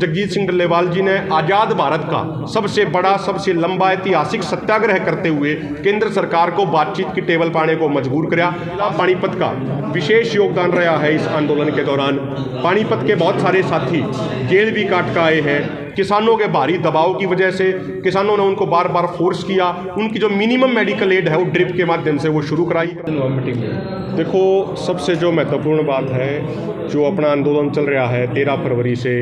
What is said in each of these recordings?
जगजीत सिंह डल्लेवाल जी ने आज़ाद भारत का सबसे बड़ा सबसे लंबा ऐतिहासिक सत्याग्रह करते हुए केंद्र सरकार को बातचीत की टेबल पाने को मजबूर किया। पानीपत का विशेष योगदान रहा है इस आंदोलन के दौरान। पानीपत के बहुत सारे साथी जेल भी काट कर आए हैं। किसानों के भारी दबाव की वजह से किसानों ने उनको बार बार फोर्स किया। उनकी जो मिनिमम मेडिकल एड है वो ड्रिप के माध्यम से वो शुरू कराई है। देखो, सबसे जो महत्वपूर्ण बात है, जो अपना आंदोलन चल रहा है 13 फरवरी से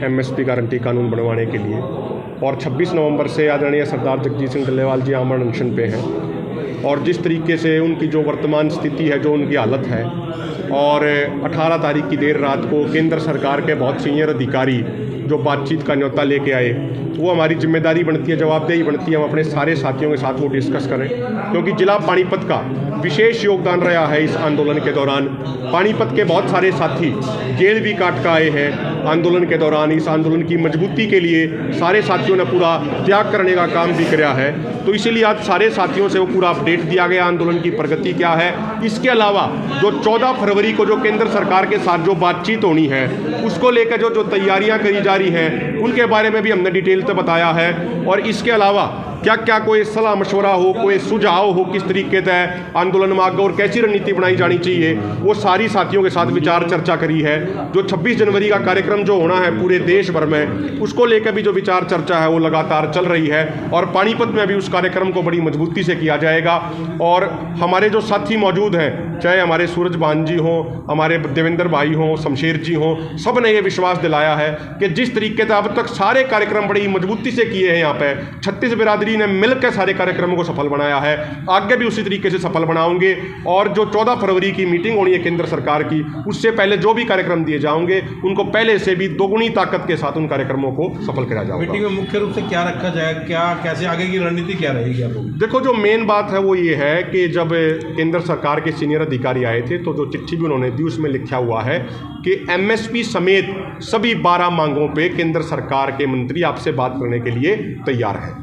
एमएसपी गारंटी कानून बनवाने के लिए, और 26 नवंबर से आदरणीय सरदार जगजीत सिंह डल्लेवाल जी आमरण अनशन पे हैं। और जिस तरीके से उनकी जो वर्तमान स्थिति है, जो उनकी हालत है, और 18 तारीख की देर रात को केंद्र सरकार के बहुत सीनियर अधिकारी जो बातचीत का न्योता लेके आए, वो हमारी जिम्मेदारी बनती है, जवाबदेही बनती है, हम अपने सारे साथियों के साथ वो डिस्कस करें, क्योंकि जिला पानीपत का विशेष योगदान रहा है इस आंदोलन के दौरान। पानीपत के बहुत सारे साथी जेल भी काट कर आए हैं आंदोलन के दौरान। इस आंदोलन की मजबूती के लिए सारे साथियों ने पूरा त्याग करने का काम भी किया है। तो इसीलिए आज सारे साथियों से वो पूरा अपडेट दिया गया आंदोलन की प्रगति क्या है। इसके अलावा जो 14 फरवरी को जो केंद्र सरकार के साथ जो बातचीत होनी है, उसको लेकर जो तैयारियां करी जा रही हैं, उनके बारे में भी हमने डिटेल से बताया है। और इसके अलावा क्या क्या कोई सलाह मशवरा हो, कोई सुझाव हो, किस तरीके से आंदोलन में आगे और कैसी रणनीति बनाई जानी चाहिए, वो सारी साथियों के साथ विचार चर्चा करी है। जो 26 जनवरी का कार्यक्रम जो होना है पूरे देश भर में, उसको लेकर भी जो विचार चर्चा है वो लगातार चल रही है। और पानीपत में भी उस कार्यक्रम को बड़ी मजबूती से किया जाएगा। और हमारे जो साथी मौजूद हैं, चाहे हमारे सूरज भान जी हों, हमारे देवेंद्र भाई हों, शमशेर जी हों, सब ने ये विश्वास दिलाया है कि जिस तरीके से अब तक सारे कार्यक्रम बड़ी मजबूती से किए हैं, यहाँ पे 36 बिरादरी ने मिलकर सारे कार्यक्रमों को सफल बनाया है, आगे भी उसी तरीके से सफल बनाओगे। और जो 14 फरवरी की मीटिंग होनी है केंद्र सरकार की, उससे पहले जो भी कार्यक्रम दिए जाएंगे, उनको पहले से भी दोगुनी ताकत के साथ उन कार्यक्रमों को सफल किया जाएगा। मीटिंग में मुख्य रूप से क्या रखा जाए, क्या कैसे आगे की रणनीति क्या रहेगी आपको? देखो, जो मेन बात है वो ये है कि जब केंद्र सरकार के सीनियर अधिकारी आए थे, तो जो चिट्ठी भी उन्होंने दी उसमें लिखा हुआ है कि एमएसपी समेत सभी 12 मांगों पे केंद्र सरकार के मंत्री आपसे बात करने के लिए तैयार हैं।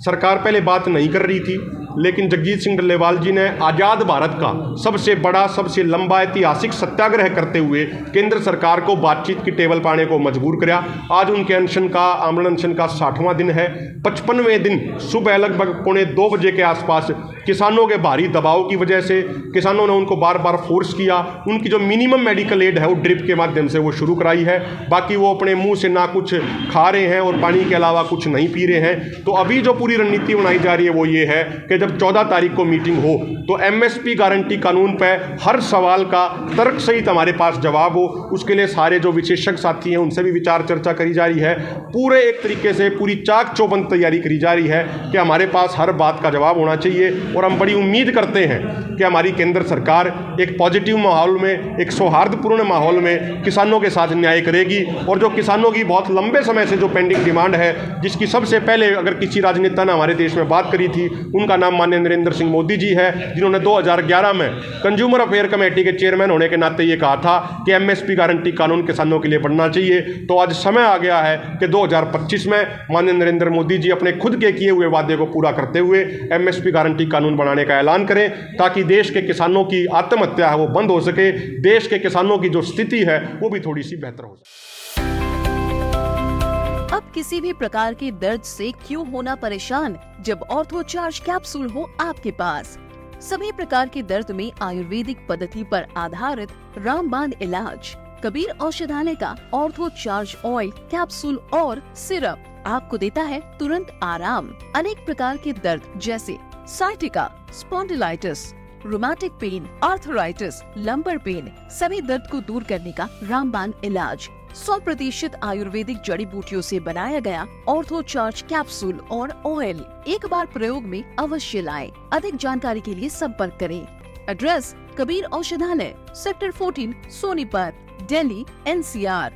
सरकार पहले बात नहीं कर रही थी, लेकिन जगजीत सिंह डल्लेवाल जी ने आज़ाद भारत का सबसे बड़ा सबसे लंबा ऐतिहासिक सत्याग्रह करते हुए केंद्र सरकार को बातचीत की टेबल पाने को मजबूर किया। आज उनके अनशन का, आमरण अनशन का 60वां दिन है। 55वें दिन सुबह लगभग 1:45 बजे के आसपास किसानों के भारी दबाव की वजह से किसानों ने उनको बार बार फोर्स किया। उनकी जो मिनिमम मेडिकल एड है वो ड्रिप के माध्यम से वो शुरू कराई है। बाकी वो अपने मुंह से ना कुछ खा रहे हैं और पानी के अलावा कुछ नहीं पी रहे हैं। तो अभी जो पूरी रणनीति बनाई जा रही है वो ये है कि जब 14 तारीख को मीटिंग हो तो एमएसपी गारंटी कानून पर हर सवाल का तर्क सहित हमारे पास जवाब हो। उसके लिए सारे जो विशेषज्ञ साथी हैं उनसे भी विचार चर्चा करी जा रही है। पूरे एक तरीके से पूरी चाक चौबंद तैयारी करी जा रही है कि हमारे पास हर बात का जवाब होना चाहिए। और हम बड़ी उम्मीद करते हैं कि हमारी केंद्र सरकार एक पॉजिटिव माहौल में, एक सौहार्दपूर्ण माहौल में किसानों के साथ न्याय करेगी। और जो किसानों की बहुत लंबे समय से जो पेंडिंग डिमांड है, जिसकी सबसे पहले अगर किसी राजनेता ने हमारे देश में बात करी थी, उनका नाम माननीय नरेंद्र सिंह मोदी जी है, जिन्होंने 2011 में कंज्यूमर अफेयर कमेटी के चेयरमैन होने के नाते ये कहा था कि एमएसपी गारंटी कानून किसानों के लिए बनना चाहिए। तो आज समय आ गया है कि 2025 में माननीय नरेंद्र मोदी जी अपने खुद के किए हुए वादे को पूरा करते हुए एमएसपी गारंटी कानून बनाने का ऐलान करें, ताकि देश के किसानों की आत्महत्या है वो बंद हो सके, देश के किसानों की जो स्थिति है वो भी थोड़ी सी बेहतर हो सके। अब किसी भी प्रकार के दर्द से क्यों होना परेशान, जब ऑर्थो चार्ज कैप्सूल हो आपके पास। सभी प्रकार के दर्द में आयुर्वेदिक पद्धति पर आधारित रामबाण इलाज। कबीर औषधालय का ऑर्थो चार्ज ऑयल, कैप्सूल और सिरप आपको देता है तुरंत आराम। अनेक प्रकार के दर्द जैसे sciatica, spondylitis, rheumatic pain, arthritis, lumbar pain, सभी दर्द को दूर करने का रामबाण इलाज। 100% आयुर्वेदिक जड़ी बूटियों से बनाया गया ऑर्थो चार्ज कैप्सूल और ऑयल एक बार प्रयोग में अवश्य लाएं। अधिक जानकारी के लिए संपर्क करें। एड्रेस: कबीर औषधालय, सेक्टर 14, सोनीपत, दिल्ली, NCR।